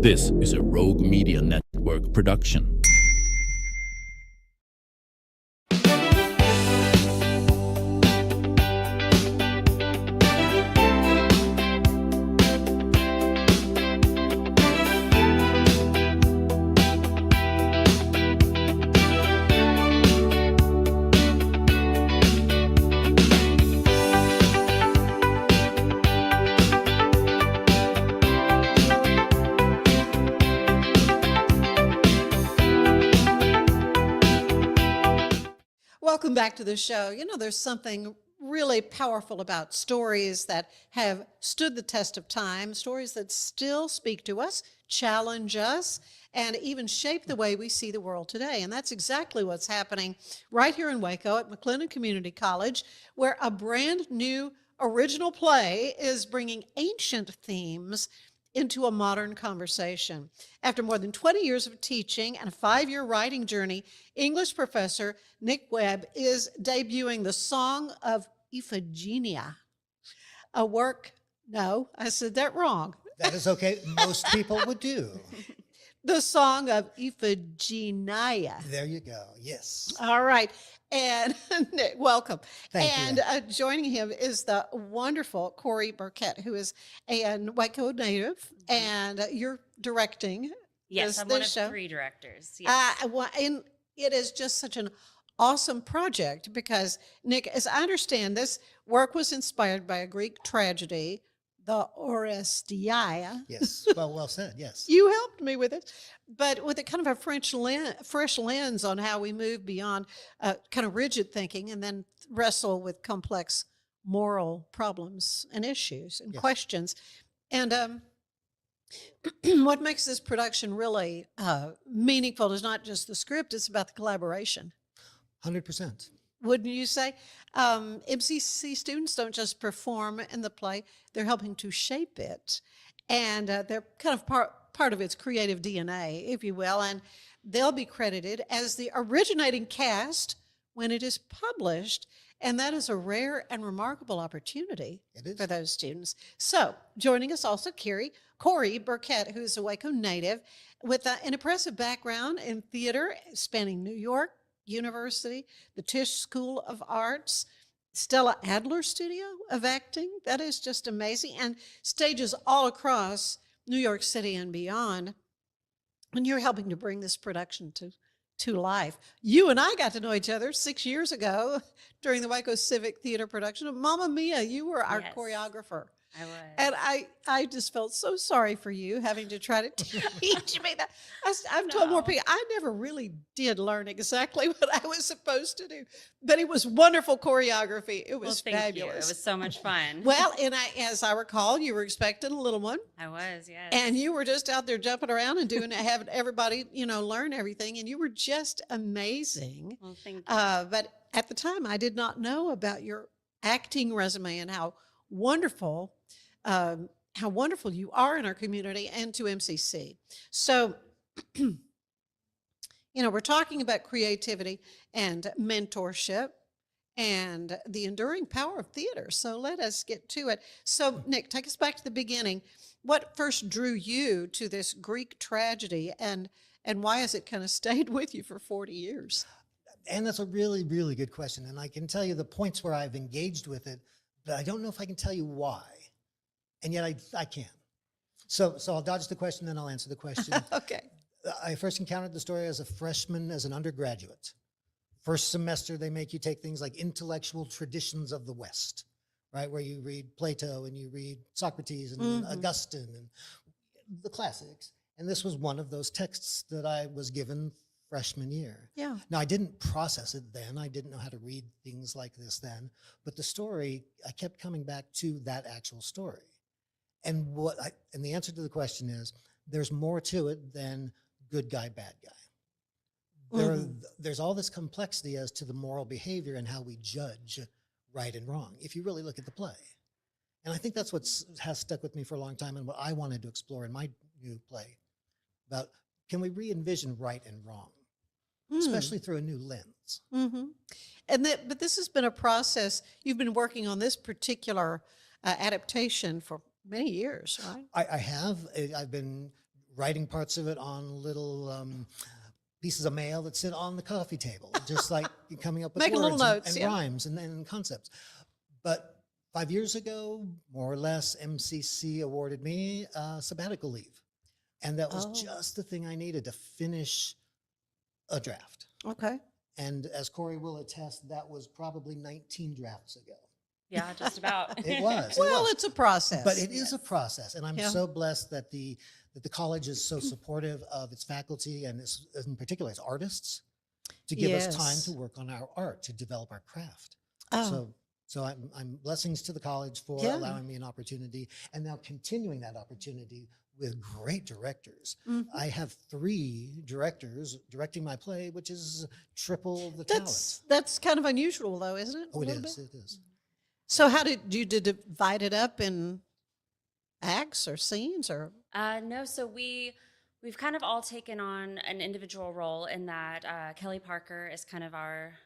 This is a Rogue Media Network production. Welcome back to the show. You know, there's something really powerful about stories that have stood the test of time, stories that still speak to us, challenge us, and even shape the way we see the world today. And that's exactly what's happening right here in Waco at McLennan Community College, where a brand new original play is bringing ancient themes into a modern conversation. After more than 20 years of teaching and a 5-year writing journey, English professor Nick Webb is debuting the Song of Iphigenia, a work, no, I said that wrong. That is okay. Most people would do. The Song of Iphigenia. There you go. Yes. All right. And Nick, welcome. Thank and you. Joining him is the wonderful Cori Burkett, who is a Waco native, and you're directing. Yes, I'm one of show. 3 directors. Yes. And it is just such an awesome project because, Nick, as I understand, this work was inspired by a Greek tragedy, the Oresteia. Yes. Well said. Yes. You helped me with it, but with a kind of a fresh lens on how we move beyond kind of rigid thinking and then wrestle with complex moral problems and issues and questions. And what makes this production really meaningful is not just the script, it's about the collaboration. 100%. Wouldn't you say? MCC students don't just perform in the play, they're helping to shape it. And they're kind of part of its creative DNA, if you will. And they'll be credited as the originating cast when it is published. And that is a rare and remarkable opportunity for those students. So joining us also, Cori Burkett, who is a Waco native with an impressive background in theater spanning New York University, the Tisch School of Arts, Stella Adler Studio of Acting. That is just amazing. And stages all across New York City and beyond. And you're helping to bring this production to life. You and I got to know each other 6 years ago during the Waco Civic Theater production of Mamma Mia. You were our choreographer. I was. And I just felt so sorry for you having to try to teach me that. I've told more people, I never really did learn exactly what I was supposed to do, but it was wonderful choreography. It was fabulous. You. It was so much fun. Well, and as I recall, you were expecting a little one. I was, yes. And you were just out there jumping around and having everybody, learn everything. And you were just amazing. Well, thank you. But at the time, I did not know about your acting resume and how wonderful you are in our community and to MCC. So, we're talking about creativity and mentorship and the enduring power of theater. So let us get to it. So, Nick, take us back to the beginning. What first drew you to this Greek tragedy, and why has it kind of stayed with you for 40 years? And that's a really, really good question. And I can tell you the points where I've engaged with it, but I don't know if I can tell you why. And yet I can. So I'll dodge the question, then I'll answer the question. Okay. I first encountered the story as a freshman, as an undergraduate. First semester, they make you take things like intellectual traditions of the West, right? Where you read Plato and you read Socrates and Augustine and the classics. And this was one of those texts that I was given freshman year. Yeah. Now, I didn't process it then. I didn't know how to read things like this then. But the story, I kept coming back to that actual story. And the answer to the question is, there's more to it than good guy, bad guy. There's all this complexity as to the moral behavior and how we judge right and wrong, if you really look at the play. And I think that's what has stuck with me for a long time and what I wanted to explore in my new play about, can we re-envision right and wrong, especially through a new lens? But this has been a process. You've been working on this particular adaptation for many years, right? I have. I've been writing parts of it on little pieces of mail that sit on the coffee table, just like coming up with Making little words notes, and rhymes and concepts. But 5 years ago, more or less, MCC awarded me sabbatical leave. And that was just the thing I needed to finish a draft. Okay. And as Cori will attest, that was probably 19 drafts ago. Yeah, just about. It was. Well, it's a process. But it is a process, and I'm Yeah. so blessed that the college is so supportive of its faculty and in particular its artists to give us time Yes. to work on our art, to develop our craft. Oh. So I'm blessings to the college for Yeah. allowing me an opportunity, and now continuing that opportunity with great directors. Mhm. I have 3 directors directing my play, which is triple the talent. That's kind of unusual, though, isn't it? Oh, A it little is. bit? It is. So how did you divide it up in acts or scenes or? No, so we've kind of all taken on an individual role in that. Kelly Parker is kind of our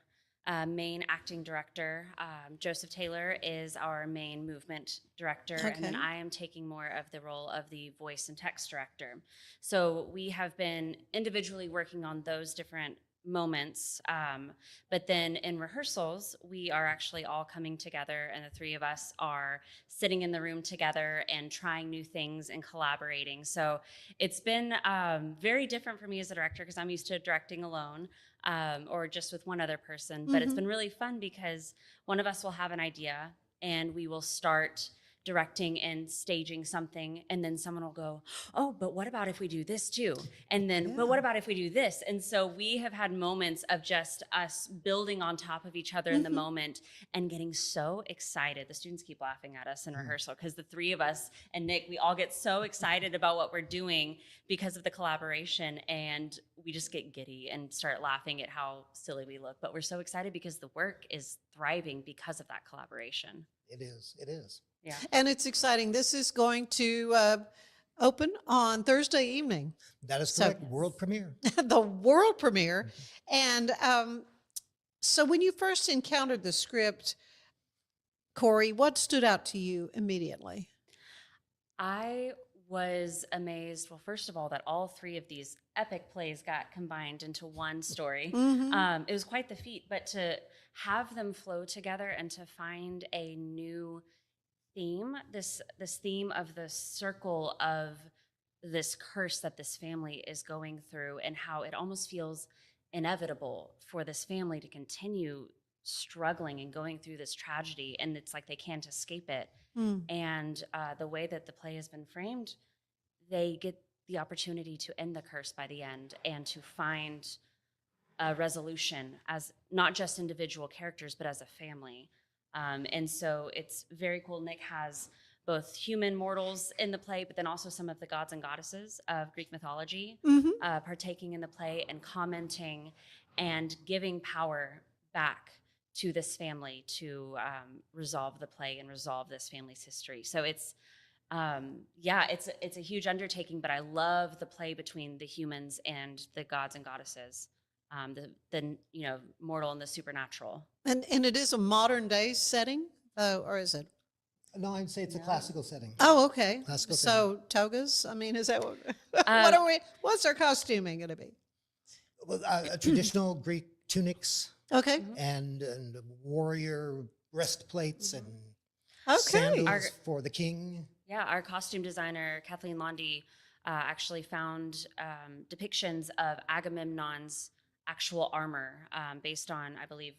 main acting director. Joseph Taylor is our main movement director, and then Okay. I am taking more of the role of the voice and text director. So we have been individually working on those different moments, but then in rehearsals we are actually all coming together, and the 3 of us are sitting in the room together and trying new things and collaborating. So it's been very different for me as a director, because I'm used to directing alone, or just with one other person, but it's been really fun because one of us will have an idea and we will start directing and staging something, and then someone will go, oh, but what about if we do this too? And then, but what about if we do this? And so we have had moments of just us building on top of each other in the moment and getting so excited. The students keep laughing at us in rehearsal because the 3 of us and Nick, we all get so excited about what we're doing because of the collaboration, and we just get giddy and start laughing at how silly we look. But we're so excited because the work is thriving because of that collaboration. It is. It is. Yeah. And it's exciting. This is going to open on Thursday evening, That is So- correct. World premiere. the world premiere. And so when you first encountered the script, Cori, what stood out to you immediately? I was amazed, well, first of all, that all 3 of these epic plays got combined into one story. It was quite the feat, but to have them flow together and to find a new theme, this theme of the circle of this curse that this family is going through, and how it almost feels inevitable for this family to continue struggling and going through this tragedy, and it's like they can't escape it. And the way that the play has been framed, they get the opportunity to end the curse by the end and to find a resolution as not just individual characters, but as a family. And so it's very cool. Nick has both human mortals in the play, but then also some of the gods and goddesses of Greek mythology partaking in the play and commenting and giving power back to this family to resolve the play and resolve this family's history. So it's a huge undertaking, but I love the play between the humans and the gods and goddesses, the mortal and the supernatural. And it is a modern day setting, or is it? No, I'd say it's a classical setting. Oh, okay. Classical So togas. I mean, is that what? What's our costuming going to be? Well, a traditional Greek tunics Okay. and warrior breastplates and Okay. sandals for the king. Yeah, our costume designer, Kathleen Londy, actually found depictions of Agamemnon's actual armor based on, I believe,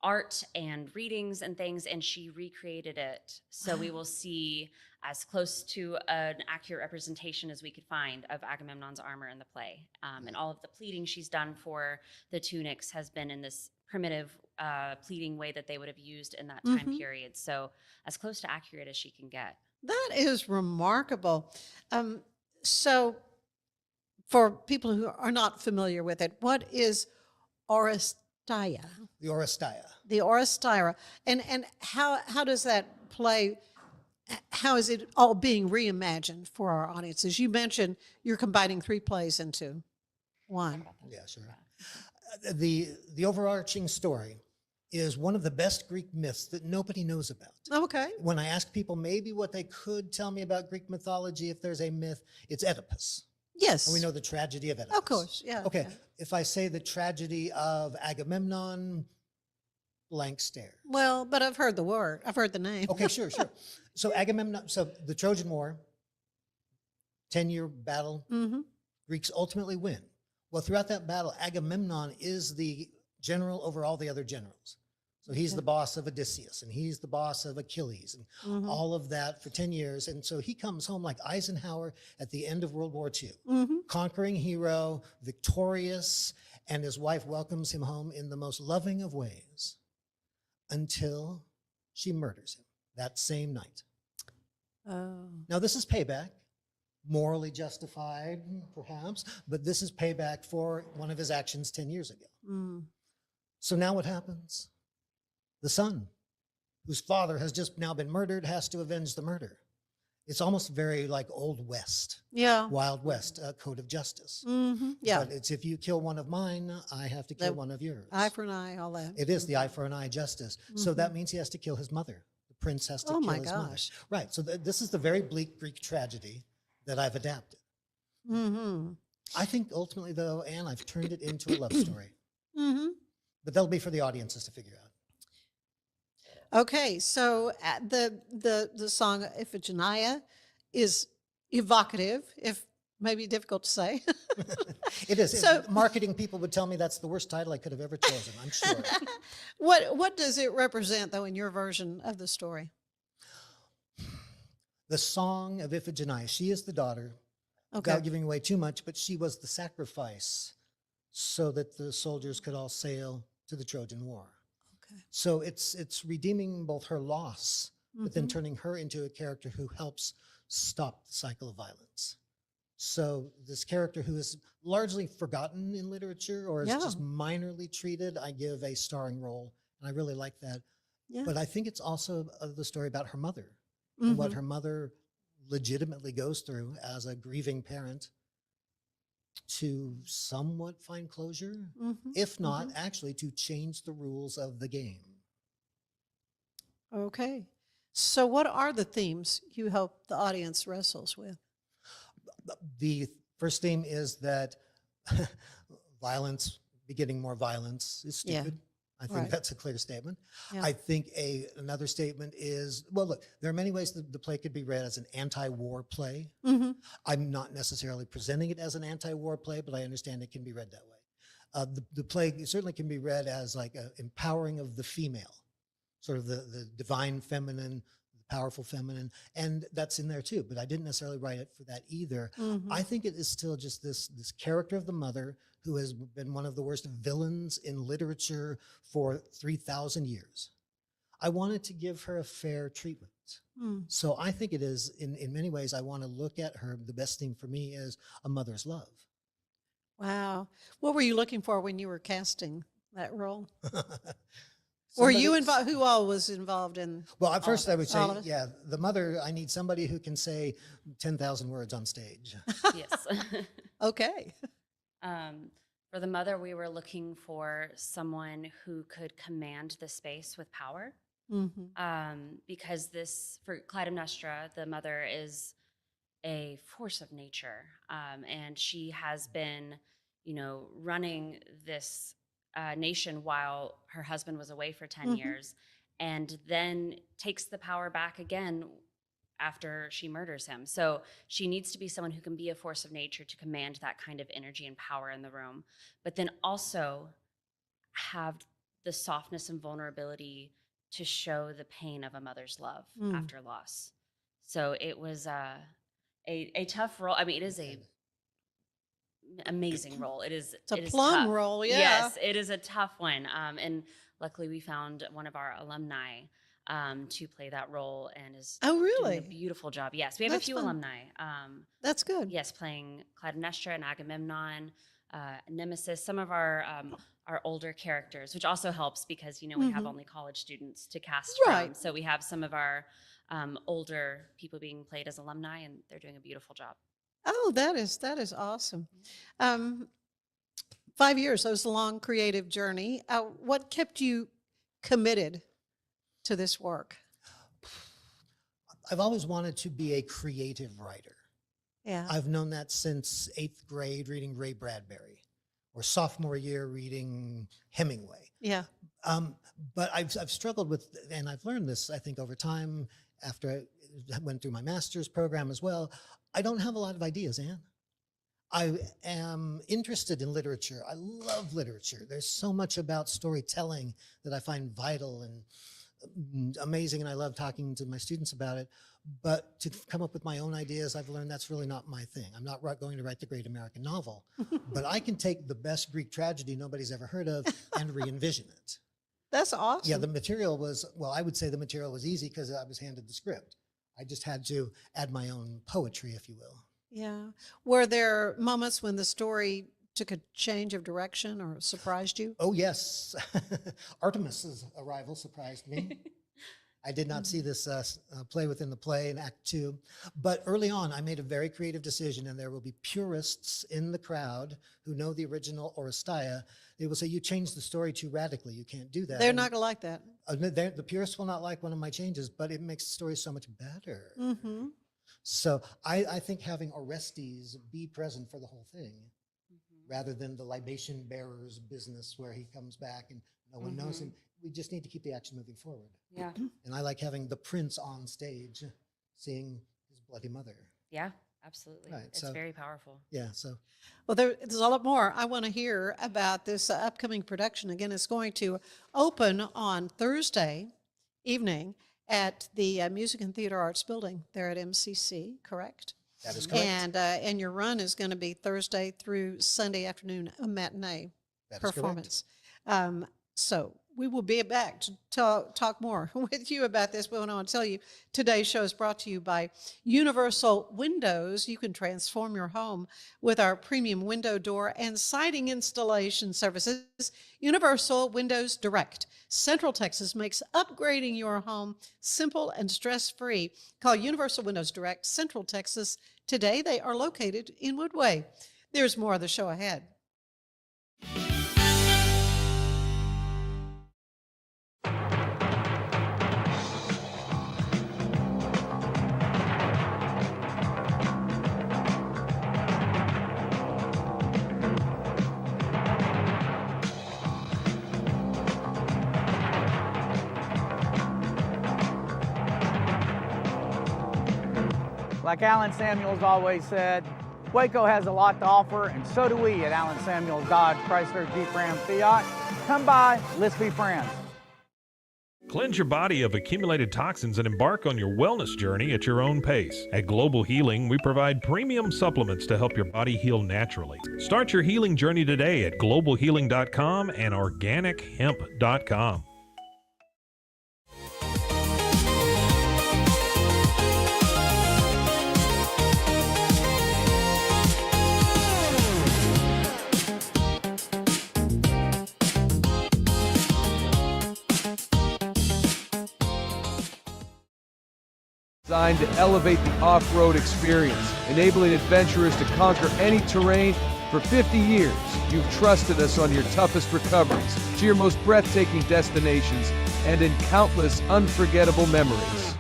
art and readings and things, and she recreated it. So we will see as close to an accurate representation as we could find of Agamemnon's armor in the play. And all of the pleating she's done for the tunics has been in this primitive pleating way that they would have used in that time period. So as close to accurate as she can get. That is remarkable. So, for people who are not familiar with it, what is Oresteia? The Oresteia. The Oresteia, and how does that play? How is it all being reimagined for our audiences? You mentioned you're combining 3 plays into one. Yeah, sure. The overarching story is one of the best Greek myths that nobody knows about. Okay. When I ask people maybe what they could tell me about Greek mythology, if there's a myth, it's Oedipus. Yes. And we know the tragedy of Oedipus. Of course, yeah. Okay, yeah. if I say the tragedy of Agamemnon, blank stare. Well, but I've heard the word. I've heard the name. Okay, sure. So Agamemnon, so the Trojan War, 10-year battle, Mm-hmm. Greeks ultimately win. Well, throughout that battle, Agamemnon is the general over all the other generals. So he's the boss of Odysseus, and he's the boss of Achilles, and all of that for 10 years. And so he comes home like Eisenhower at the end of World War II, conquering hero, victorious, and his wife welcomes him home in the most loving of ways until she murders him that same night. Oh. Now, this is payback, morally justified, perhaps, but this is payback for one of his actions 10 years ago. Mm. So now what happens? The son, whose father has just now been murdered, has to avenge the murder. It's almost very like Old West, Yeah. Wild West, code of justice. Mm-hmm. Yeah. But it's if you kill one of mine, I have to kill one of yours. Eye for an eye, all that. It is the eye for an eye justice. So that means he has to kill his mother. The prince has to Oh kill my his mother. gosh. Right. So this is the very bleak Greek tragedy that I've adapted. Mm-hmm. I think ultimately, though, Anne, I've turned it into a love story. Mm-hmm. But that'll be for the audiences to figure out. Okay, so the song Iphigenia is evocative, if maybe difficult to say. It is. So- Marketing people would tell me that's the worst title I could have ever chosen, I'm sure. What does it represent, though, in your version of the story? The Song of Iphigenia. She is the daughter, Okay. without giving away too much, but she was the sacrifice so that the soldiers could all sail to the Trojan War. Okay. So it's redeeming both her loss, but then Mhm. turning her into a character who helps stop the cycle of violence. So this character who is largely forgotten in literature or is Yeah. just minorly treated, I give a starring role, and I really like that. Yeah. But I think it's also the story about her mother and what Mhm. her mother legitimately goes through as a grieving parent to somewhat find closure, Mhm. if not actually to change the rules of the game. Okay. So what are the themes you hope the audience wrestles with? The first theme is that violence, begetting more violence, is Yeah. stupid. I think Right. that's a clear statement. Yeah. I think another statement is, well, look, there are many ways that the play could be read as an anti-war play. Mm-hmm. I'm not necessarily presenting it as an anti-war play, but I understand it can be read that way. The play certainly can be read as like an empowering of the female, sort of the divine feminine, the powerful feminine, and that's in there too. But I didn't necessarily write it for that either. Mm-hmm. I think it is still just this character of the mother who has been one of the worst villains in literature for 3,000 years. I wanted to give her a fair treatment. Mm. So I think it is, in many ways, I want to look at her. The best thing for me is a mother's love. Wow. What were you looking for when you were casting that role? Were Somebody- you involved? Who all was involved in? Well, at first I would say, All of us? yeah, the mother, I need somebody who can say 10,000 words on stage. Yes. Okay. For the mother, we were looking for someone who could command the space with power. Mm-hmm. Because for Clytemnestra, the mother is a force of nature, and she has been, running this nation while her husband was away for 10 Mhm. years, and then takes the power back again after she murders him. So she needs to be someone who can be a force of nature to command that kind of energy and power in the room, but then also have the softness and vulnerability to show the pain of a mother's love Mm. after loss. So it was a tough role. I mean, it is a amazing role. It's a plum tough. role, yeah. Yes, it is a tough one. And luckily, we found one of our alumni to play that role, and is Oh, doing really? a beautiful job. Yes, we have That's a few fun. alumni. That's good. Yes, playing Clytemnestra and Agamemnon, Nemesis, some of our older characters, which also helps because we have Mhm. only college students to cast Right. from. So we have some of our older people being played as alumni, and they're doing a beautiful job. Oh, that is awesome. 5 years, that was a long creative journey. What kept you committed to this work? I've always wanted to be a creative writer. Yeah. I've known that since 8th grade reading Ray Bradbury, or sophomore year reading Hemingway. Yeah. But I've struggled with, and I've learned this, I think, over time after I went through my master's program as well. I don't have a lot of ideas, Anne. I am interested in literature. I love literature. There's so much about storytelling that I find vital and amazing, and I love talking to my students about it. But to come up with my own ideas, I've learned that's really not my thing. I'm not going to write the great American novel, but I can take the best Greek tragedy nobody's ever heard of and re-envision it. That's awesome. Yeah, the material was, well, I would say the material was easy because I was handed the script. I just had to add my own poetry, if you will. Yeah. Were there moments when the story took a change of direction or surprised you? Oh, yes. Artemis's arrival surprised me. I did not see this play within the play in Act 2. But early on, I made a very creative decision, and there will be purists in the crowd who know the original Oresteia. They will say, you changed the story too radically. You can't do that. They're not going to like that. The purists will not like one of my changes, but it makes the story so much better. Mm-hmm. So I think having Orestes be present for the whole thing, rather than the libation bearer's business where he comes back and no one knows him. We just need to keep the action moving forward. Yeah. And I like having the prince on stage, seeing his bloody mother. Yeah, absolutely. Right, It's so- very powerful. Yeah, so Well, there's a lot more. I want to hear about this upcoming production. Again, it's going to open on Thursday evening at the Music and Theater Arts Building there at MCC, correct? that is correct. And your run is going to be Thursday through Sunday afternoon, a matinee That is correct. performance. So we will be back to talk more with you about this. But I want to tell you, today's show is brought to you by Universal Windows. You can transform your home with our premium window, door, and siding installation services. Universal Windows Direct. Central Texas makes upgrading your home simple and stress-free. Call Universal Windows Direct, Central Texas today. They are located in Woodway. There's more of the show ahead. Like Alan Samuels always said, Waco has a lot to offer, and so do we at Alan Samuels Dodge Chrysler Jeep Ram Fiat. Come by, let's be friends. Cleanse your body of accumulated toxins and embark on your wellness journey at your own pace. At Global Healing, we provide premium supplements to help your body heal naturally. Start your healing journey today at globalhealing.com and organichemp.com. Designed to elevate the off-road experience, enabling adventurers to conquer any terrain. For 50 years, you've trusted us on your toughest recoveries, to your most breathtaking destinations, and in countless unforgettable memories.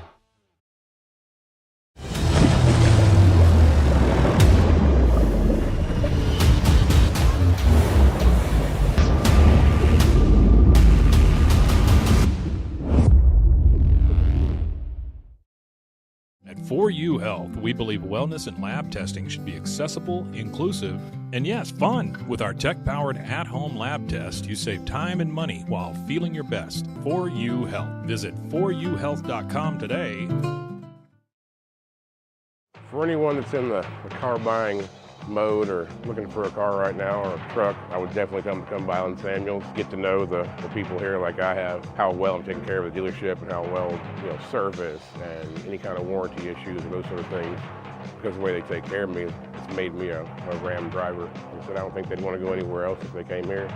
At 4U Health, we believe wellness and lab testing should be accessible, inclusive, and yes, fun. With our tech-powered at-home lab test, you save time and money while feeling your best. 4U Health. Visit 4uhealth.com today. For anyone that's in the car buying mode or looking for a car right now or a truck, I would definitely come by Alan Samuels, get to know the people here like I have, how well I'm taking care of the dealership and how well, service and any kind of warranty issues and those sort of things. Because of the way they take care of me, it's made me a Ram driver. And so I don't think they'd want to go anywhere else if they came here.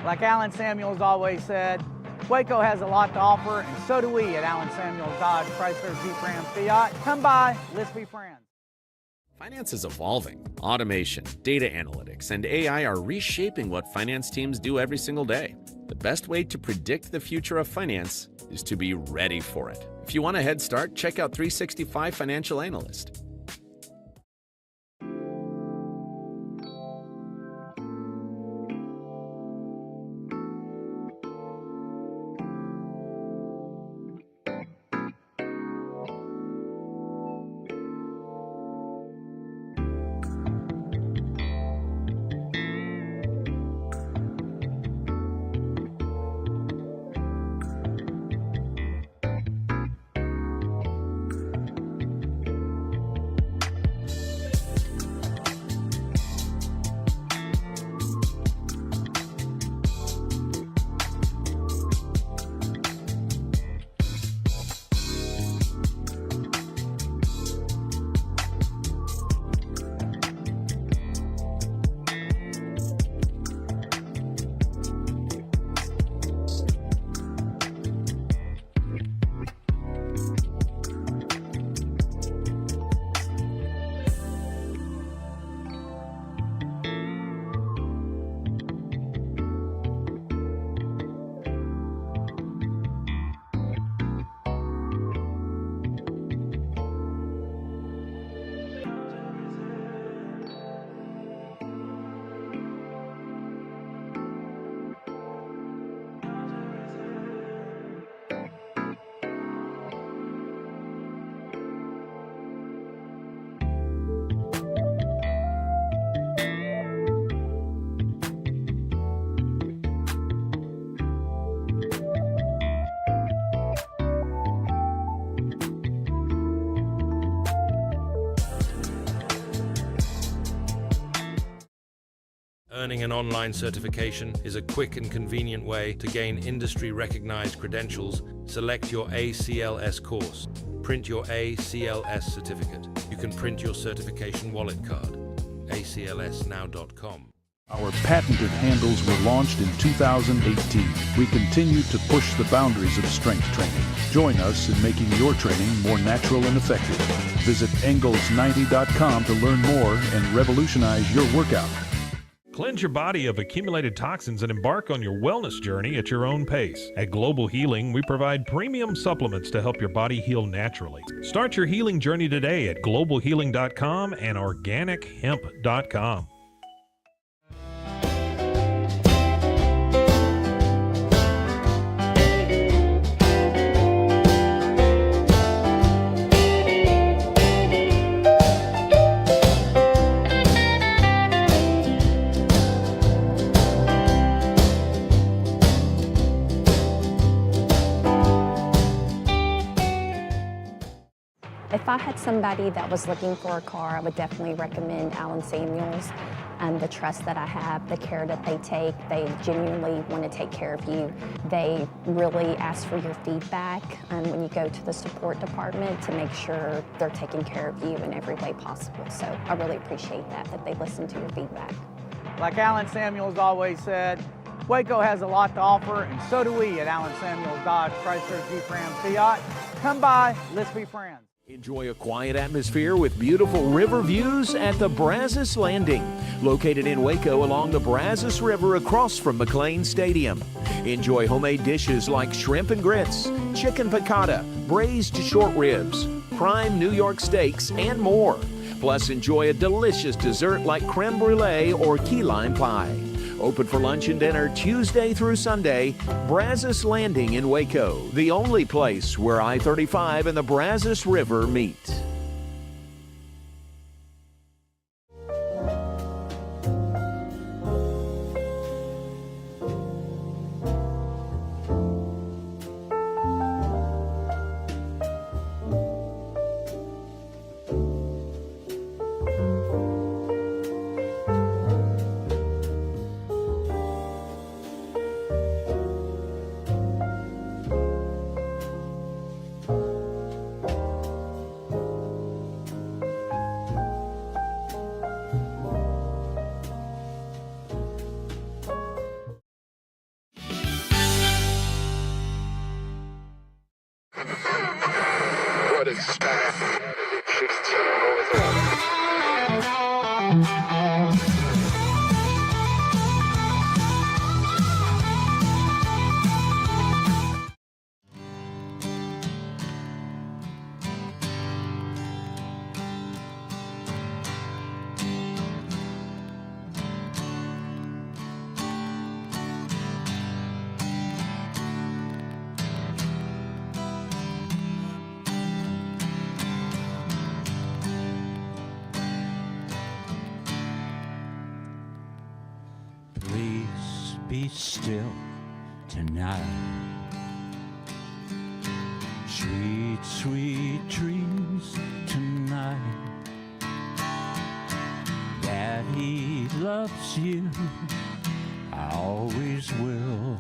Like Alan Samuels always said, Waco has a lot to offer, and so do we at Alan Samuels Dodge Chrysler Jeep Ram Fiat. Come by, let's be friends. Finance is evolving. Automation, data analytics, and AI are reshaping what finance teams do every single day. The best way to predict the future of finance is to be ready for it. If you want a head start, check out 365 Financial Analyst. Earning an online certification is a quick and convenient way to gain industry-recognized credentials. Select your ACLS course. Print your ACLS certificate. You can print your certification wallet card. aclsnow.com. Our patented handles were launched in 2018. We continue to push the boundaries of strength training. Join us in making your training more natural and effective. Visit Engels90.com to learn more and revolutionize your workout. Cleanse your body of accumulated toxins and embark on your wellness journey at your own pace. At Global Healing, we provide premium supplements to help your body heal naturally. Start your healing journey today at globalhealing.com and organichemp.com. If I had somebody that was looking for a car, I would definitely recommend Allen Samuels. The trust that I have, the care that they take, they genuinely want to take care of you. They really ask for your feedback when you go to the support department to make sure they're taking care of you in every way possible. So I really appreciate that they listen to your feedback. Like Allen Samuels always said, Waco has a lot to offer, and so do we at Allen Samuels Dodge Chrysler Jeep Ram Fiat. Come by, let's be friends. Enjoy a quiet atmosphere with beautiful river views at the Brazos Landing, located in Waco along the Brazos River across from McLean Stadium. Enjoy homemade dishes like shrimp and grits, chicken piccata, braised short ribs, prime New York steaks, and more. Plus, enjoy a delicious dessert like creme brulee or key lime pie. Open for lunch and dinner Tuesday through Sunday. Brazos Landing in Waco, the only place where I-35 and the Brazos River meet. Be still tonight. Sweet, sweet dreams tonight. Daddy loves you, I always will.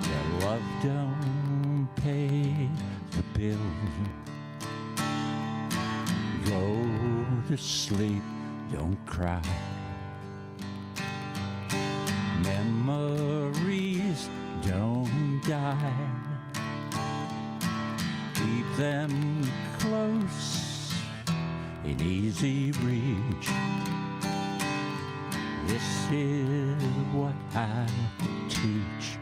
The love don't pay the bill. Go to sleep, don't cry. Memories don't die. Keep them close in easy reach. This is what I teach.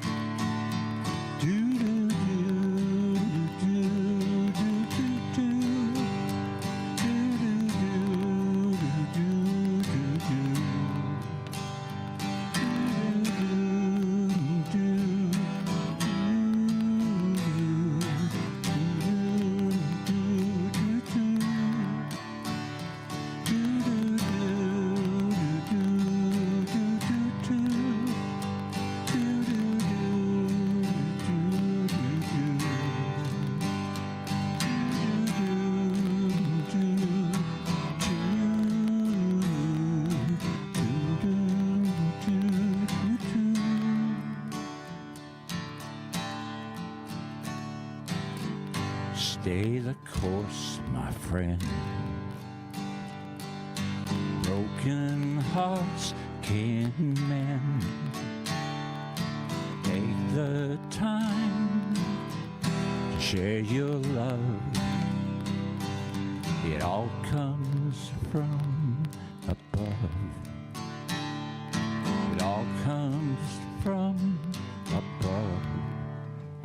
Stay the course, my friend. Broken hearts can mend. Take the time to share your love. It all comes from above. It all comes from above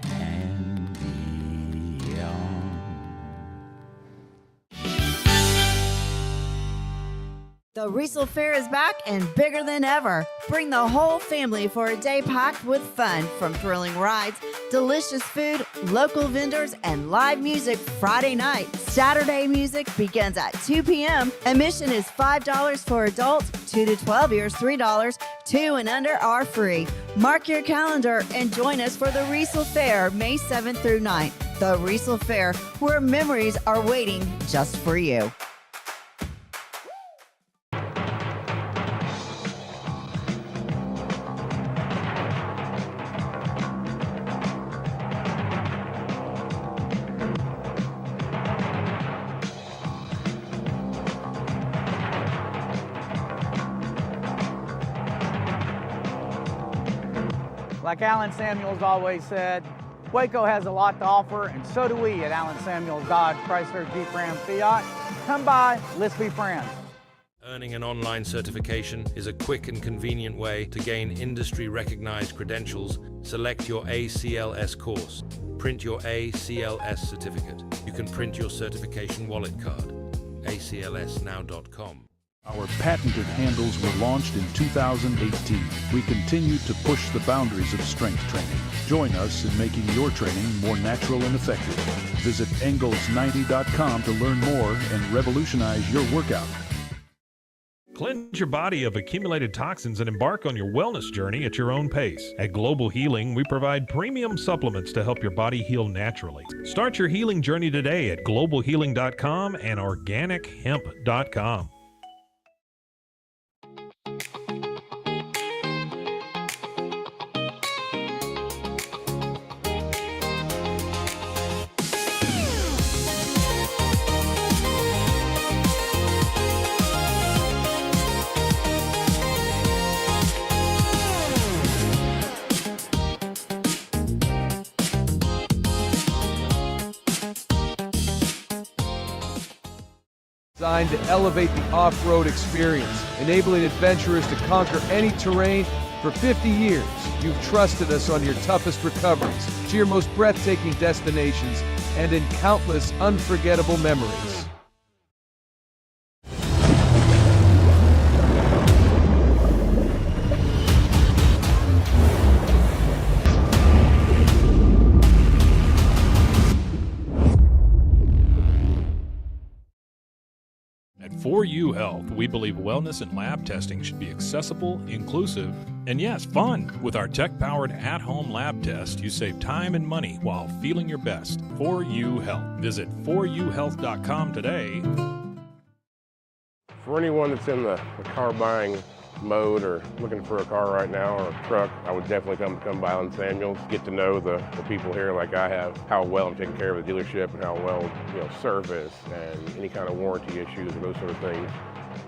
and beyond. The Riesel Fair is back and bigger than ever. Bring the whole family for a day packed with fun, from thrilling rides, delicious food, local vendors, and live music Friday night. Saturday music begins at 2 p.m. Admission is $5 for adults, 2 to 12 years $3, 2 and under are free. Mark your calendar and join us for the Riesel Fair, May 7th through 9th. The Riesel Fair, where memories are waiting just for you. Like Alan Samuels always said, Waco has a lot to offer, and so do we at Alan Samuels Dodge Chrysler Jeep Ram Fiat. Come by, let's be friends. Earning an online certification is a quick and convenient way to gain industry-recognized credentials. Select your ACLS course. Print your ACLS certificate. You can print your certification wallet card. aclsnow.com. Our patented handles were launched in 2018. We continue to push the boundaries of strength training. Join us in making your training more natural and effective. Visit Engels90.com to learn more and revolutionize your workout. Cleanse your body of accumulated toxins and embark on your wellness journey at your own pace. At Global Healing, we provide premium supplements to help your body heal naturally. Start your healing journey today at globalhealing.com and organichemp.com. Designed to elevate the off-road experience, enabling adventurers to conquer any terrain. For 50 years, you've trusted us on your toughest recoveries, to your most breathtaking destinations, and in countless unforgettable memories. At 4U Health, we believe wellness and lab testing should be accessible, inclusive, and yes, fun. With our tech-powered at-home lab test, you save time and money while feeling your best. 4U Health. Visit 4uhealth.com today. For anyone that's in the car buying mode or looking for a car right now or a truck, I would definitely come by Alan Samuels, get to know the people here like I have, how well I'm taking care of the dealership and how well, service and any kind of warranty issues or those sort of things.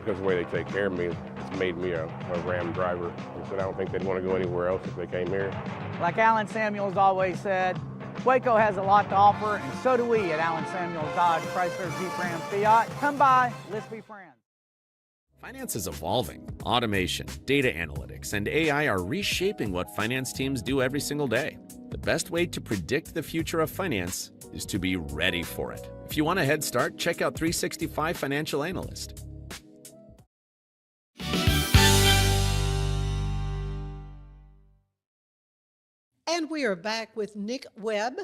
Because of the way they take care of me, it's made me a Ram driver. I said I don't think they'd want to go anywhere else if they came here. Like Alan Samuels always said, Waco has a lot to offer, and so do we at Alan Samuels Dodge Chrysler Jeep Ram Fiat. Come by, let's be friends. Finance is evolving. Automation, data analytics, and AI are reshaping what finance teams do every single day. The best way to predict the future of finance is to be ready for it. If you want a head start, check out 365 Financial Analyst. And we are back with Nick Webb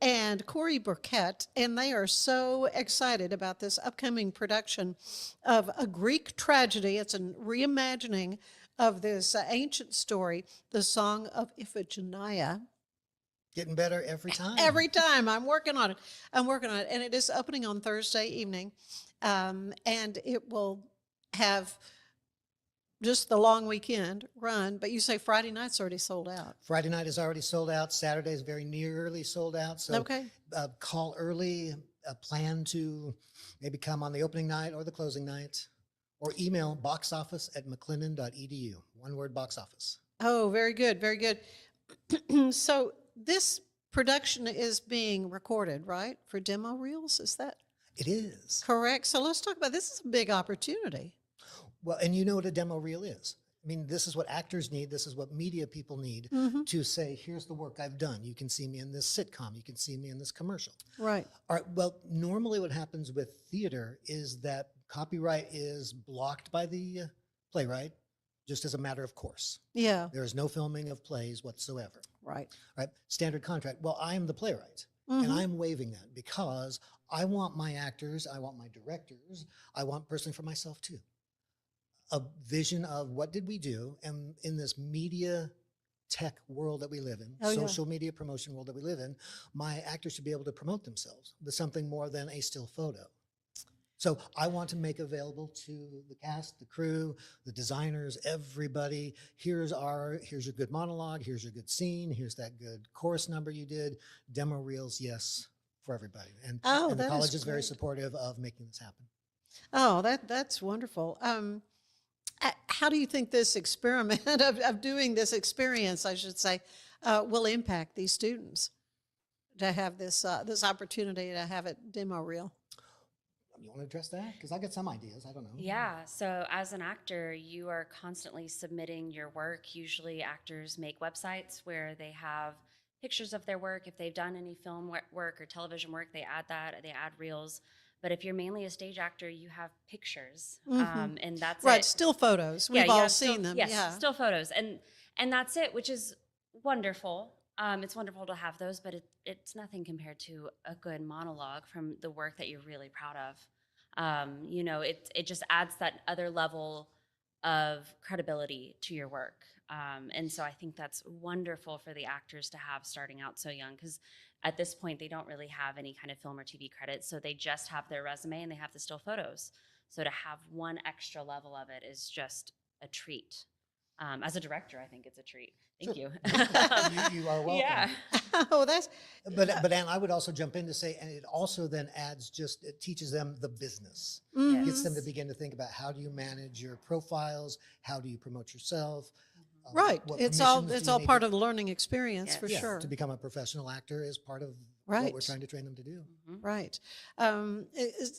and Cori Burkett, and they are so excited about this upcoming production of a Greek tragedy. It's a reimagining of this ancient story, the Song of Iphigenia. Getting better every time. Every time. I'm working on it. And it is opening on Thursday evening. And it will have just the long weekend run, but you say Friday night's already sold out. Friday night is already sold out. Saturday is very nearly sold out. So Okay. Call early, plan to maybe come on the opening night or the closing night, or email boxoffice@mclennan.edu. One word, box office. Oh, very good, very good. So this production is being recorded, right, for demo reels? Is that It is. correct? So let's talk about this. Is a big opportunity. Well, and you know what a demo reel is. I mean, this is what actors need. This is what media people need to say, here's the work I've done. You can see me in this sitcom. You can see me in this commercial. Right. All right. Well, normally what happens with theater is that copyright is blocked by the playwright, just as a matter of course. Yeah. There is no filming of plays whatsoever. Right. Right. Standard contract. Well, I am the playwright, and I'm waiving that because I want my actors, I want my directors, I want personally for myself too, a vision of what did we do, and in this media tech world that we live in, social media promotion world that we live in, my actors should be able to promote themselves with something more than a still photo. So I want to make available to the cast, the crew, the designers, everybody, here's your good monologue, here's your good scene, here's that good chorus number you did, demo reels, yes, for everybody. And the college is very great. supportive of making this happen. Oh, that's wonderful. How do you think this experiment of doing this experience, I should say, will impact these students to have this this opportunity to have it demo reel? You want to address that? Because I got some ideas. I don't know. Yeah. So as an actor, you are constantly submitting your work. Usually actors make websites where they have pictures of their work. If they've done any film work or television work, they add that, they add reels. But if you're mainly a stage actor, you have pictures, and that's Right, it. still photos. Yeah, We've you all have seen them. Yes, Yeah. still photos, and that's it, which is wonderful. It's wonderful to have those, but it's nothing compared to a good monologue from the work that you're really proud of. You know, it just adds that other level of credibility to your work. And so I think that's wonderful for the actors to have starting out so young, because at this point they don't really have any kind of film or TV credits, so they just have their resume and they have the still photos. So to have one extra level of it is just a treat. As a director, I think it's a treat. Thank you. You are welcome. Yeah. Oh, that's. But Ann, I would also jump in to say, and it also then adds it teaches them the business. Mhm. Gets them to begin to think about how do you manage your profiles, how do you promote yourself. Right. What It's all permissions do it's you all need part to- of the learning experience for Yeah, sure. to become a professional actor is part of what we're Right. trying to train them to do. Right.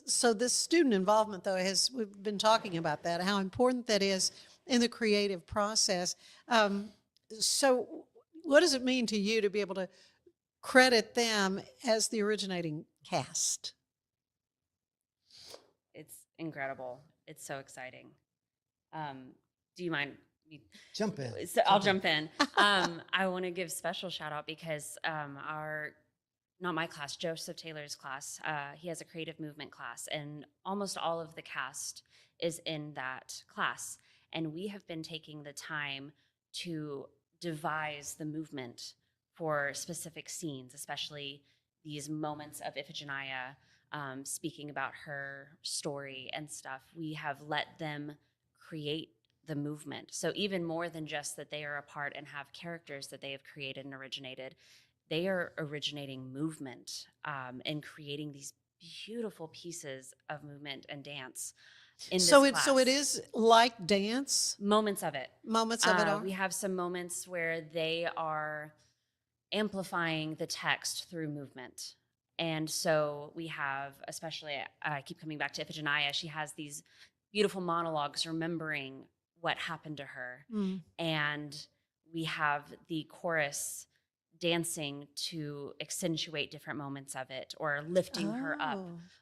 So this student involvement, though, we've been talking about that, how important that is in the creative process. So what does it mean to you to be able to credit them as the originating cast? It's incredible. It's so exciting. Do you mind? Jump in. So I'll jump in. I want to give special shout out because not my class, Joseph Taylor's class, he has a creative movement class, and almost all of the cast is in that class. And we have been taking the time to devise the movement for specific scenes, especially these moments of Iphigenia speaking about her story and stuff. We have let them create the movement. So even more than just that they are a part and have characters that they have created and originated, they are originating movement and creating these beautiful pieces of movement and dance. So it is like dance. Moments of it. Moments of it are. We have some moments where they are amplifying the text through movement. And so we have, especially, I keep coming back to Iphigenia, she has these beautiful monologues remembering what happened to her. And we have the chorus dancing to accentuate different moments of it, or lifting her up,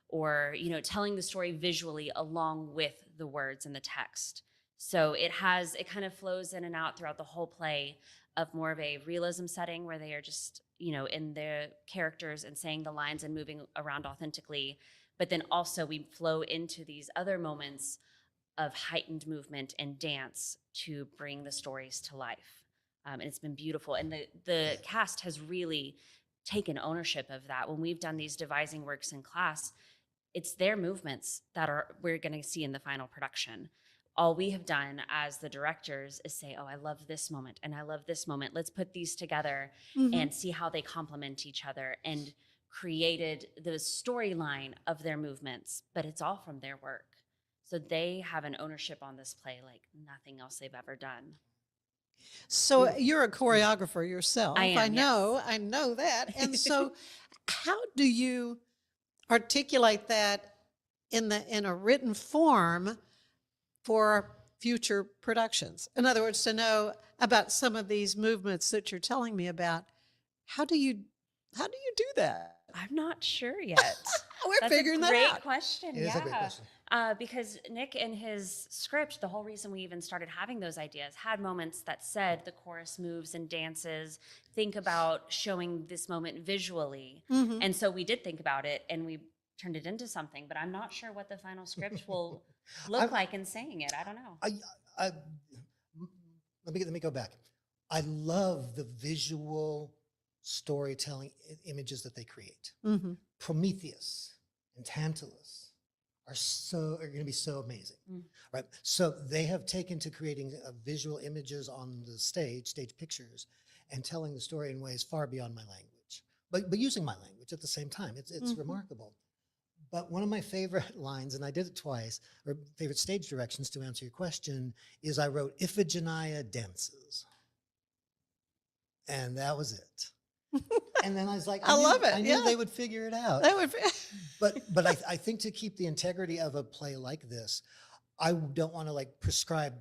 or telling the story visually along with the words and the text. So it kind of flows in and out throughout the whole play of more of a realism setting where they are just in their characters and saying the lines and moving around authentically, but then also we flow into these other moments of heightened movement and dance to bring the stories to life. And it's been beautiful. And the cast has really taken ownership of that. When we've done these devising works in class, it's their movements that we're going to see in the final production. all we have done as the directors is say, oh, I love this moment and I love this moment. Let's put these together and see how they complement each other, and created the storyline of their movements, but it's all from their work. So they have an ownership on this play like nothing else they've ever done. So you're a choreographer yourself. I am, I know that. And so how do you articulate that in a written form for future productions? In other words, to know about some of these movements that you're telling me about, how do you do that? I'm not sure yet. We're figuring that out. Great question. It is a great question. Because Nick, in his script, the whole reason we even started having those ideas, had moments that said the chorus moves and dances. Think about showing this moment visually. And so we did think about it, and we turned it into something. But I'm not sure what the final script will look like in saying it. I don't know. Let me go back. I love the visual storytelling images that they create. Prometheus and Tantalus are going to be so amazing, right? So they have taken to creating visual images on the stage pictures, and telling the story in ways far beyond my language, but using my language at the same time. It's remarkable. But one of my favorite lines, and I did it twice, or favorite stage directions to answer your question, is I wrote Iphigenia dances, and that was it. And then I was like, I love it. I knew they would figure it out. They would. But I think to keep the integrity of a play like this, I don't want to like prescribe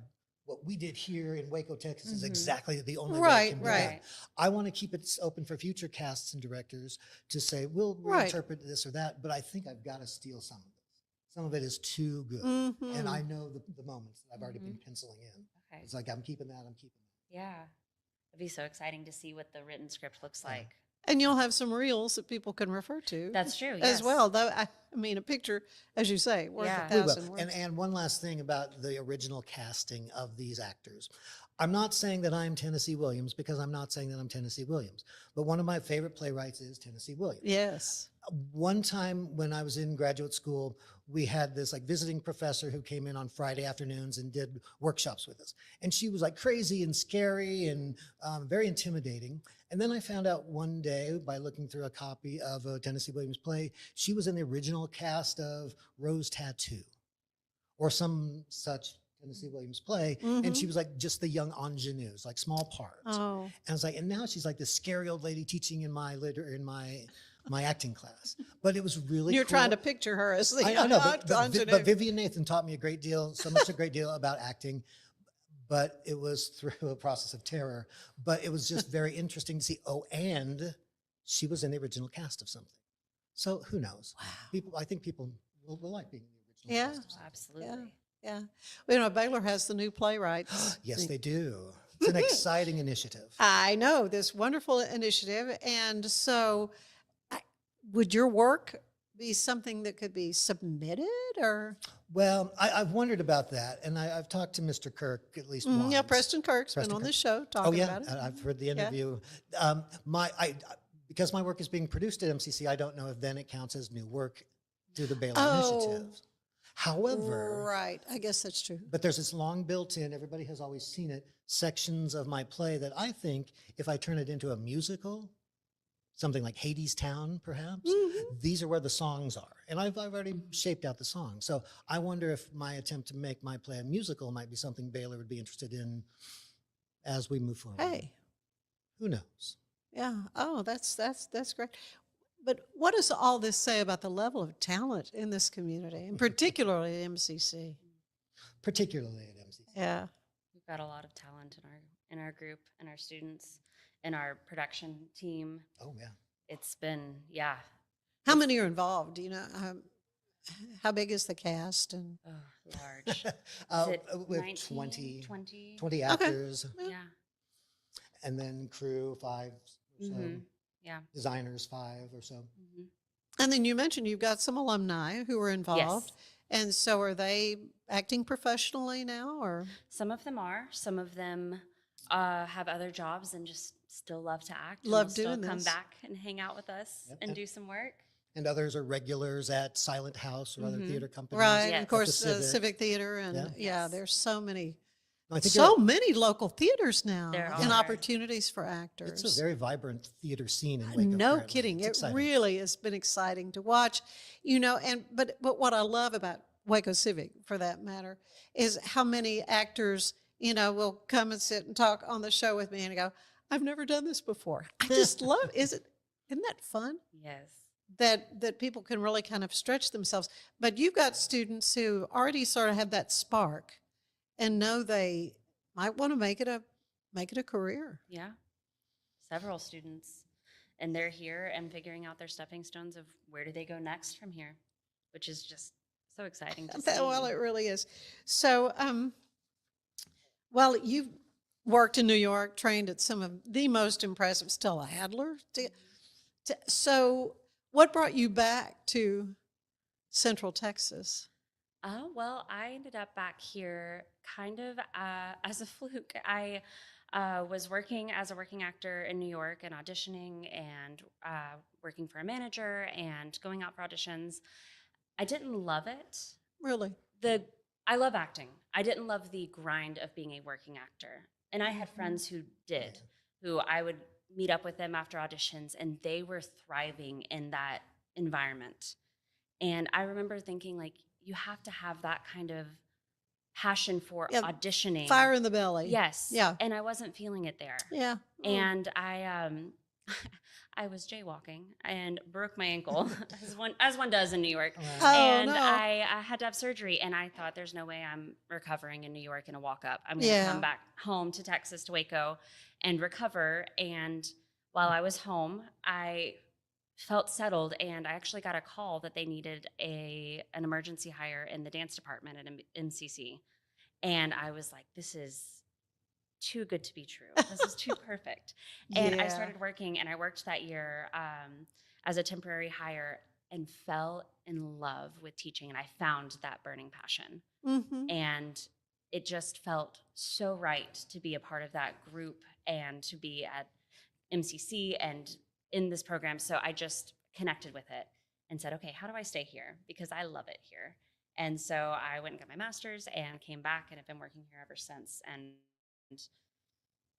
what we did here in Waco, Texas is exactly the only way it can be done. I want to keep it open for future casts and directors to say, we'll reinterpret this or that, but I think I've got to steal some of this. Some of it is too good. And I know the moments that I've already been penciling in. Okay. It's like, I'm keeping that. Yeah. It'd be so exciting to see what the written script looks like. And you'll have some reels that people can refer to. That's true, as yes. well. Though I mean, a picture, as you say, worth a thousand words. And one last thing about the original casting of these actors. I'm not saying that I'm Tennessee Williams, because I'm not saying that I'm Tennessee Williams. But one of my favorite playwrights is Tennessee Williams. Yes. One time when I was in graduate school, we had this like visiting professor who came in on Friday afternoons and did workshops with us. And she was like crazy and scary and very intimidating. And then I found out one day by looking through a copy of a Tennessee Williams play, she was in the original cast of Rose Tattoo or some such Tennessee Williams play. And she was like just the young ingenue, like small parts. And I was like, and now she's like this scary old lady teaching in my acting class. But it was really You're cool. trying to picture her as the I know, but ingenue. Vivian Nathan taught me a great deal about acting, but it was through a process of terror. But it was just very interesting to see, and she was in the original cast of something. So who knows? Wow. I think people will like being in the original cast of something. Absolutely. Yeah. Well, you know, Baylor has the new playwrights. Yes, they do. It's an exciting initiative. I know, this wonderful initiative. And so would your work be something that could be submitted or? Well, I've wondered about that, and I've talked to Mr. Kirk at least once. Yeah, Preston Kirk's been on the show talking about it. I've heard the interview. Because my work is being produced at MCC, I don't know if then it counts as new work through the Baylor Initiative. However, right, I guess that's true. But there's this long built-in, everybody has always seen it, sections of my play that I think if I turn it into a musical, something like Hades Town, perhaps, these are where the songs are. And I've already shaped out the songs. So I wonder if my attempt to make my play a musical might be something Baylor would be interested in as we move forward. Hey. Who knows? Yeah. Oh, that's great. But what does all this say about the level of talent in this community, and particularly at MCC? Particularly at MCC. Yeah. We've got a lot of talent in our group and our students and our production team. Oh, yeah. It's been, How many are involved? Do you know, how big is the cast? And large. We have 20 actors. Okay. Yeah. And then crew, 5 or so. Yeah. Designers, 5 or so. And then you mentioned you've got some alumni who are involved. Yes. And so are they acting professionally now, or? Some of them are. Some of them have other jobs and just still love to act. Love and doing still come this. back and hang out with us and do some work. And others are regulars at Silent House or other theater companies. Right, Yes. and of course, Civic. Civic Theater, and Yeah. yeah, there's so many, I think so many local theaters now, There and are. opportunities for actors. it's a very vibrant theater scene in Waco. No currently. kidding. It's It exciting. really has been exciting to watch, and but what I love about Waco Civic, for that matter, is how many actors, will come and sit and talk on the show with me and go, I've never done this before. I just love, isn't that fun? Yes. That people can really kind of stretch themselves. But you've got students who already sort of have that spark and know they might want to make it a career. Yeah. Several students. And they're here and figuring out their stepping stones of where do they go next from here, which is just so exciting to see. Well, it really is. So, well, you've worked in New York, trained at some of the most impressive, Stella Adler. So, what brought you back to Central Texas? Well, I ended up back here kind of as a fluke. I was working as a working actor in New York and auditioning and working for a manager and going out for auditions. I didn't love it. Really? I love acting. I didn't love the grind of being a working actor. And I had friends who did, who I would meet up with them after auditions, and they were thriving in that environment. And I remember thinking, like, you have to have that kind of passion for auditioning. Fire in the belly. Yes. Yeah. And I wasn't feeling it there. Yeah. And I was jaywalking and broke my ankle, as one does in New York. Oh, And no. I had to have surgery, and I thought, there's no way I'm recovering in New York in a walk up. I'm going to come back home to Texas, to Waco, and recover. And while I was home, I felt settled, and I actually got a call that they needed an emergency hire in the dance department at MCC. And I was like, this is too good to be true. This is too perfect. And I started working, and I worked that year as a temporary hire and fell in love with teaching. And I found that burning passion. Mm-hmm. And it just felt so right to be a part of that group and to be at MCC and in this program. So I just connected with it and said, okay, how do I stay here? Because I love it here. And so I went and got my master's and came back, and have been working here ever since, and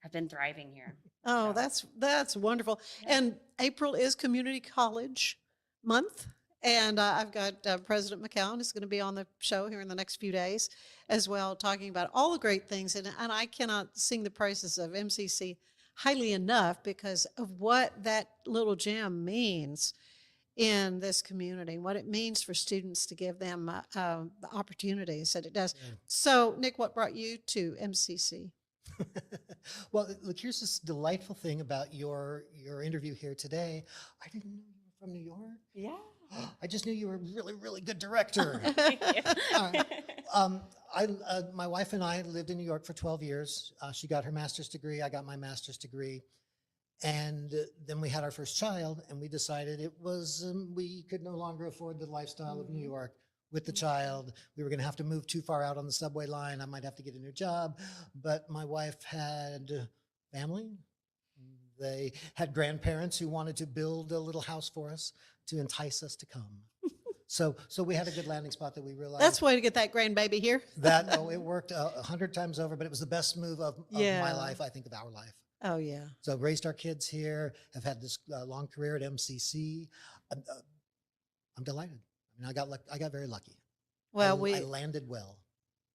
have been thriving here. Oh, So, that's wonderful. Yeah. And April is Community College Month. And I've got President McCown is going to be on the show here in the next few days as well, talking about all the great things. And I cannot sing the praises of MCC highly enough because of what that little gem means in this community, what it means for students to give them the opportunities that it does. Yeah. So, Nick, what brought you to MCC? Well, look, here's this delightful thing about your interview here today. I didn't know you were from New York. Yeah. I just knew you were a really, really good director. Thank you. My wife and I lived in New York for 12 years. She got her master's degree. I got my master's degree. And then we had our first child, and we decided it was, we could no longer afford the lifestyle of New York with the child. We were going to have to move too far out on the subway line. I might have to get a new job. But my wife had family. They had grandparents who wanted to build a little house for us to entice us to come. So we had a good landing spot that we realized. That's the way to get that grandbaby here. It worked 100 times over, but it was the best move of my life, I think, of our life. Oh, yeah. So raised our kids here, have had this long career at MCC. I'm delighted. I mean, I got very lucky. Well, I landed well.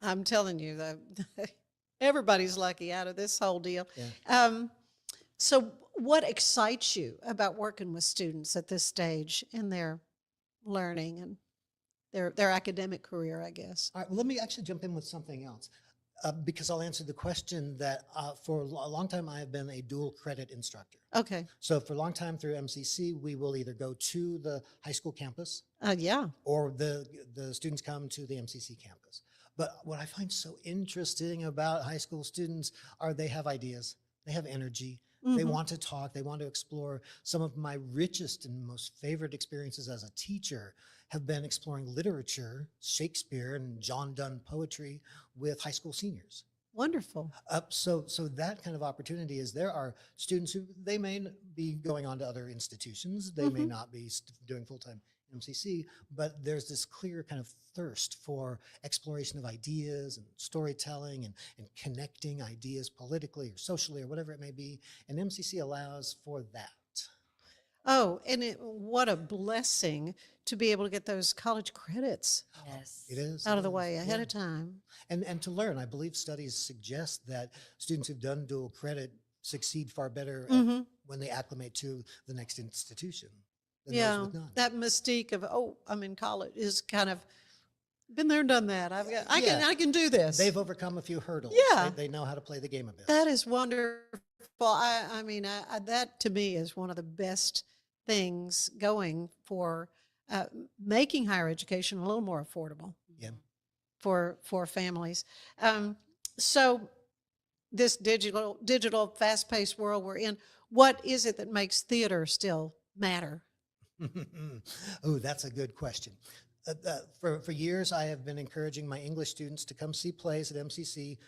I'm telling you, everybody's lucky out of this whole deal. Yeah. So what excites you about working with students at this stage in their learning and their academic career, I guess? All right, well, let me actually jump in with something else. Because I'll answer the question that for a long time I have been a dual credit instructor. Okay. So for a long time through MCC, we will either go to the high school campus or the students come to the MCC campus. But what I find so interesting about high school students are they have ideas, they have energy, they want to talk, they want to explore. Some of my richest and most favorite experiences as a teacher have been exploring literature, Shakespeare and John Donne poetry with high school seniors. Wonderful. So that kind of opportunity is there are students who they may be going on to other institutions. They may not be doing full-time MCC, but there's this clear kind of thirst for exploration of ideas and storytelling and connecting ideas politically or socially or whatever it may be. And MCC allows for that. Oh, and what a blessing to be able to get those college credits Yes. It is. out it of the is, way ahead yeah. of time. And to learn, I believe studies suggest that students who've done dual credit succeed far better when they acclimate to the next institution than those Yeah, with none. that mystique of, oh, I'm in college is kind of been there and done that. I can do this. They've overcome a few hurdles. Yeah. They know how to play the game a bit. That is wonderful. I mean, that to me is one of the best things going for making higher education a little more affordable Yeah. for families. So this digital fast-paced world we're in, what is it that makes theater still matter? Oh, that's a good question. For years, I have been encouraging my English students to come see plays at MCC,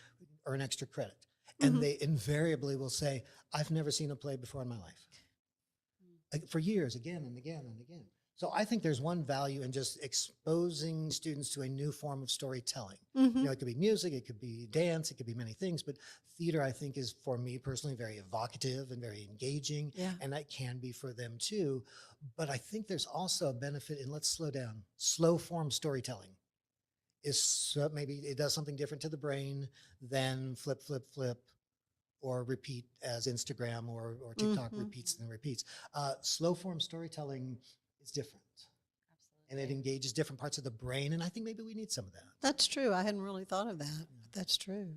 earn extra credit. And they invariably will say, I've never seen a play before in my life. Like, for years, again and again and again. So I think there's one value in just exposing students to a new form of storytelling. You know, it could be music, it could be dance, it could be many things, but theater, I think, is for me personally very evocative and very engaging, and that can be for them too. But I think there's also a benefit in, let's slow down, slow form storytelling. Maybe it does something different to the brain than flip, flip, flip, or repeat as Instagram or TikTok repeats and repeats. Slow form storytelling is different. Absolutely. And it engages different parts of the brain, and I think maybe we need some of that. That's true. I hadn't really thought of that, but that's true.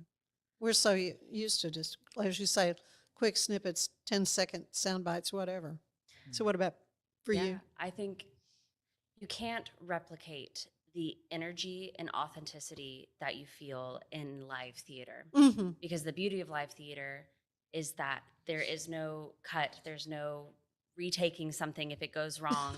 We're so used to just, as you say, quick snippets, 10-second sound bites, whatever. So what about for you? I think you can't replicate the energy and authenticity that you feel in live theater. Because the beauty of live theater is that there is no cut, there's no retaking something if it goes wrong.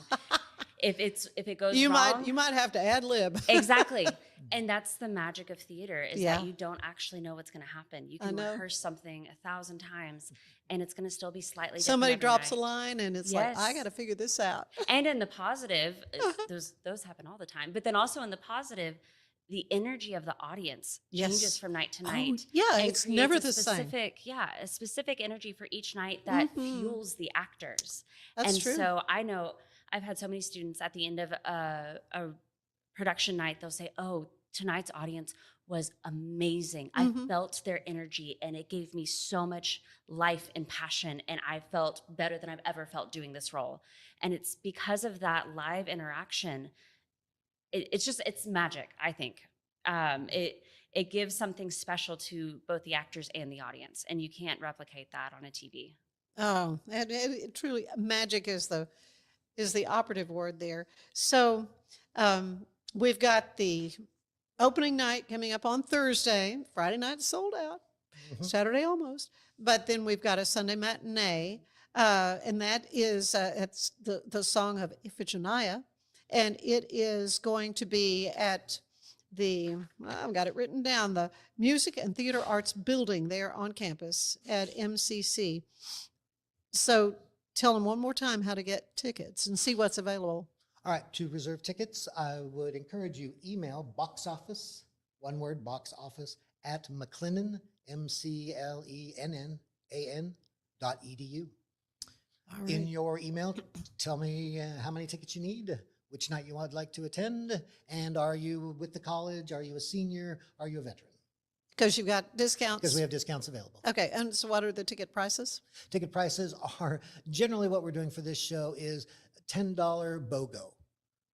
if it goes wrong, you might have to ad lib. Exactly. And that's the magic of theater is that you don't actually know what's going to happen. You can rehearse something 1,000 times and it's going to still be slightly Somebody different every drops night. a line and it's like, I got to figure this out. And in the positive, those happen all the time. But then also in the positive, the energy of the audience changes from night to night. Yeah, and it's creates never a the same. a specific energy for each night that fuels the actors. That's true. So I know I've had so many students at the end of a production night, they'll say, oh, tonight's audience was amazing. I felt their energy and it gave me so much life and passion and I felt better than I've ever felt doing this role. And it's because of that live interaction, it's magic, I think. It gives something special to both the actors and the audience, and you can't replicate that on a TV. Oh, and it truly, magic is the operative word there. So we've got the opening night coming up on Thursday. Friday night is sold out. Saturday almost. But then we've got a Sunday matinee, and that is it's the Song of Iphigenia. And it is going to be at I've got it written down, the Music and Theater Arts Building there on campus at MCC. So tell them one more time how to get tickets and see what's available. All right, to reserve tickets, I would encourage you email box office, one word, box office, at McLennan, MCLENNAN.edu. All right. In your email, tell me how many tickets you need, which night you would like to attend, and are you with the college? Are you a senior? Are you a veteran? Because you've got discounts? Because we have discounts available. Okay, and so what are the ticket prices? Ticket prices are, generally what we're doing for this show is $10 BOGO.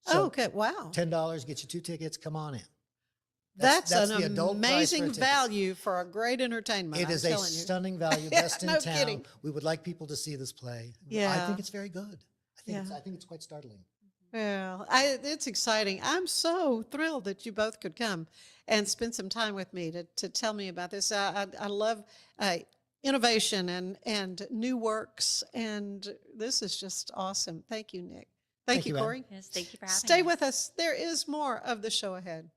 So okay, wow. $10 gets you 2 tickets, come on in. That's the an adult price for a amazing ticket. value for a great entertainment. It is a stunning value, best in no town. kidding. We would like people to see this play. Yeah. I think it's very good. I think it's quite startling. Well, it's exciting. I'm so thrilled that you both could come and spend some time with me to tell me about this. I love innovation and new works, and this is just awesome. Thank you, Nick. Thank you, Cori. Yes, thank you for having Stay us. with us. There is more of the show ahead.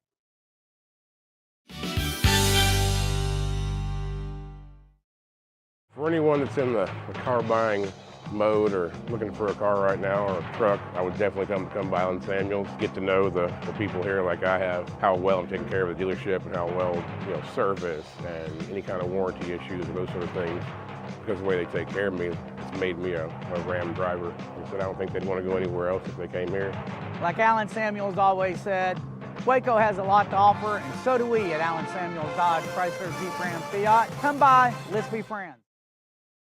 For anyone that's in the car buying mode or looking for a car right now or a truck, I would definitely come by Alan Samuels, get to know the people here like I have, how well I'm taking care of the dealership and how well, service and any kind of warranty issues or those sort of things. Because of the way they take care of me, it's made me a Ram driver. And so I don't think they'd want to go anywhere else if they came here. Like Alan Samuels always said, Waco has a lot to offer, and so do we at Alan Samuels Dodge Chrysler Jeep Ram Fiat. Come by, let's be friends.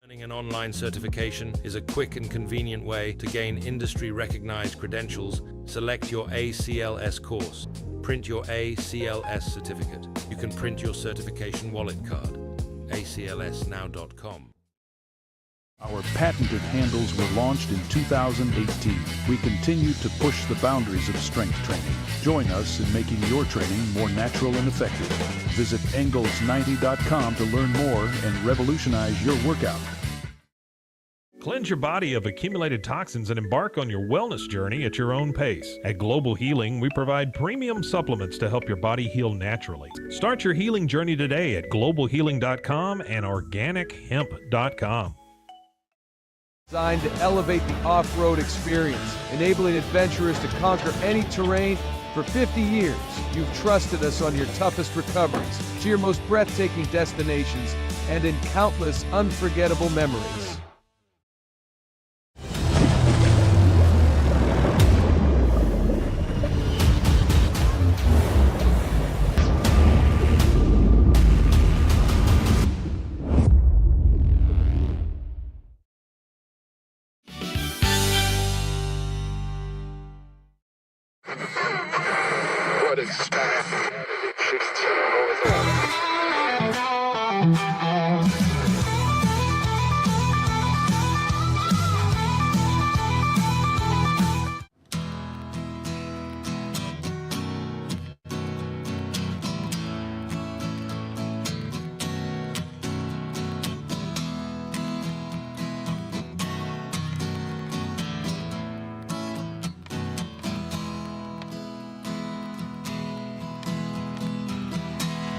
Earning an online certification is a quick and convenient way to gain industry-recognized credentials. Select your ACLS course. Print your ACLS certificate. You can print your certification wallet card. aclsnow.com. Our patented handles were launched in 2018. We continue to push the boundaries of strength training. Join us in making your training more natural and effective. Visit Engels90.com to learn more and revolutionize your workout. Cleanse your body of accumulated toxins and embark on your wellness journey at your own pace. At Global Healing, we provide premium supplements to help your body heal naturally. Start your healing journey today at globalhealing.com and organichemp.com. Designed to elevate the off-road experience, enabling adventurers to conquer any terrain. For 50 years, you've trusted us on your toughest recoveries, to your most breathtaking destinations, and in countless unforgettable memories.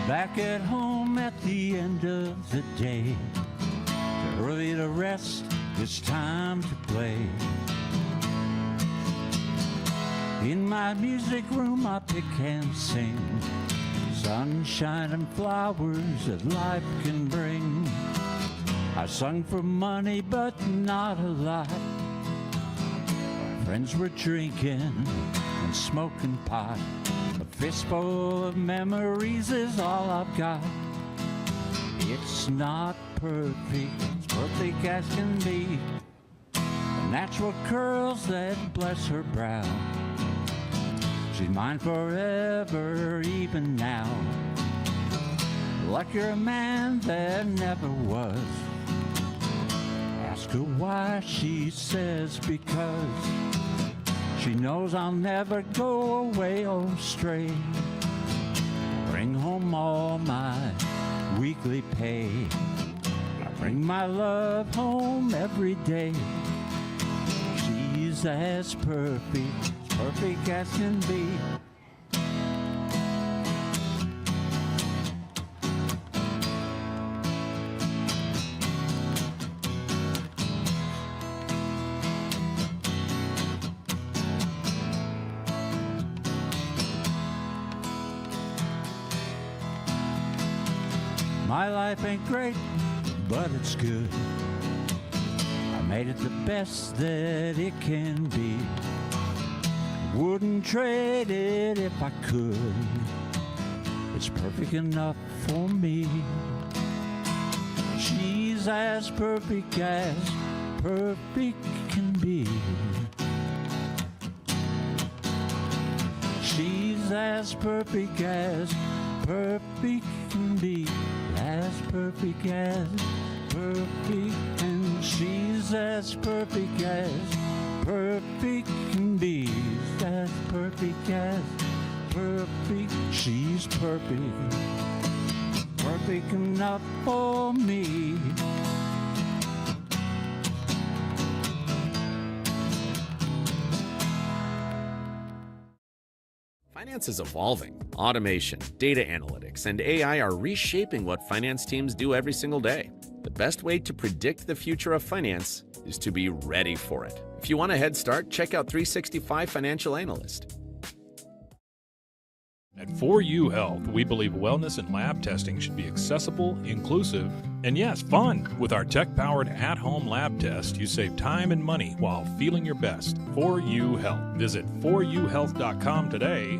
Back at home at the end of the day, early to rest, it's time to play. In my music room I pick and sing, sunshine and flowers that life can bring. I sung for money but not a lot. Friends were drinking and smoking pot. A fistful of memories is all I've got. It's not perfect, it's perfect as can be. The natural curls that bless her brow. She's mine forever, even now. Like you're a man that never was. Ask her why, she says because. She knows I'll never go away astray. Bring home all my weekly pay. I bring my love home every day. She's as perfect as can be. My life ain't great, but it's good. I made it the best that it can be. Wouldn't trade it if I could. It's perfect enough for me. She's as perfect can be. She's as perfect can be. As perfect, and she's as perfect can be. As perfect, she's perfect enough for me. Finance is evolving. Automation, data analytics, and AI are reshaping what finance teams do every single day. The best way to predict the future of finance is to be ready for it. If you want a head start, check out 365 Financial Analyst. At 4U Health, we believe wellness and lab testing should be accessible, inclusive, and yes, fun. With our tech-powered at-home lab test, you save time and money while feeling your best. 4U Health. Visit 4uhealth.com today.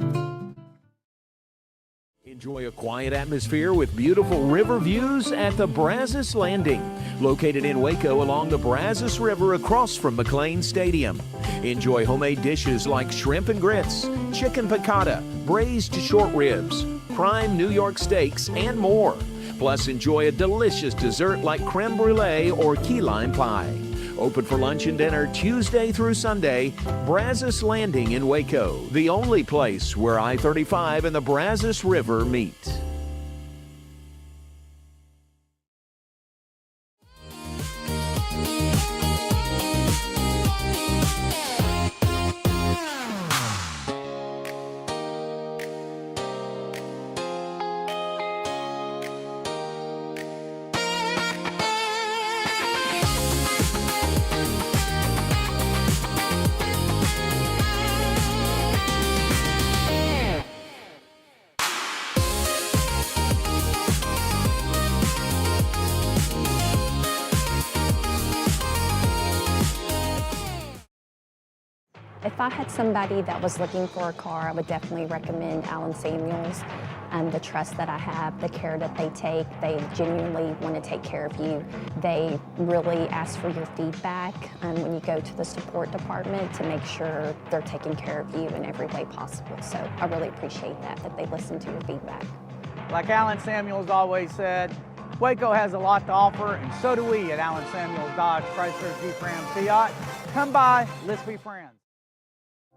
Enjoy a quiet atmosphere with beautiful river views at the Brazos Landing, located in Waco along the Brazos River across from McLean Stadium. Enjoy homemade dishes like shrimp and grits, chicken piccata, braised short ribs, prime New York steaks, and more. Plus, enjoy a delicious dessert like creme brulee or key lime pie. Open for lunch and dinner Tuesday through Sunday. Brazos Landing in Waco, the only place where I-35 and the Brazos River meet. If I had somebody that was looking for a car, I would definitely recommend Allen Samuels. The trust that I have, the care that they take, they genuinely want to take care of you. They really ask for your feedback when you go to the support department to make sure they're taking care of you in every way possible. So I really appreciate that they listen to your feedback. Like Allen Samuels always said, Waco has a lot to offer, and so do we at Allen Samuels Dodge Chrysler Jeep Ram Fiat. Come by, let's be friends.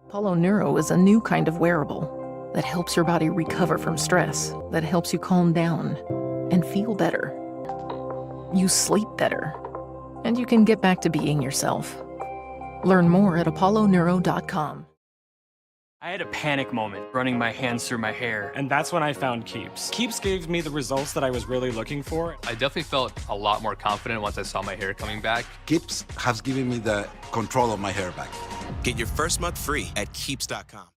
Apollo Neuro is a new kind of wearable that helps your body recover from stress, that helps you calm down and feel better. You sleep better, and you can get back to being yourself. Learn more at apolloneuro.com. I had a panic moment running my hands through my hair, and that's when I found Keeps. Keeps gave me the results that I was really looking for. I definitely felt a lot more confident once I saw my hair coming back. Keeps has given me the control of my hair back. Get your first month free at Keeps.com.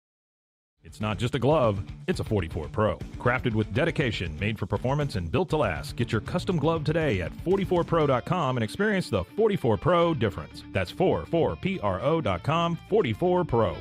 It's not just a glove, it's a 44 Pro. Crafted with dedication, made for performance, and built to last. Get your custom glove today at 44pro.com and experience the 44 Pro difference. That's 44pro.com, 44 Pro.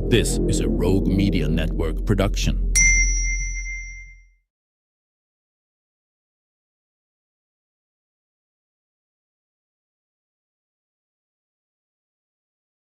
This is a Rogue Media Network production.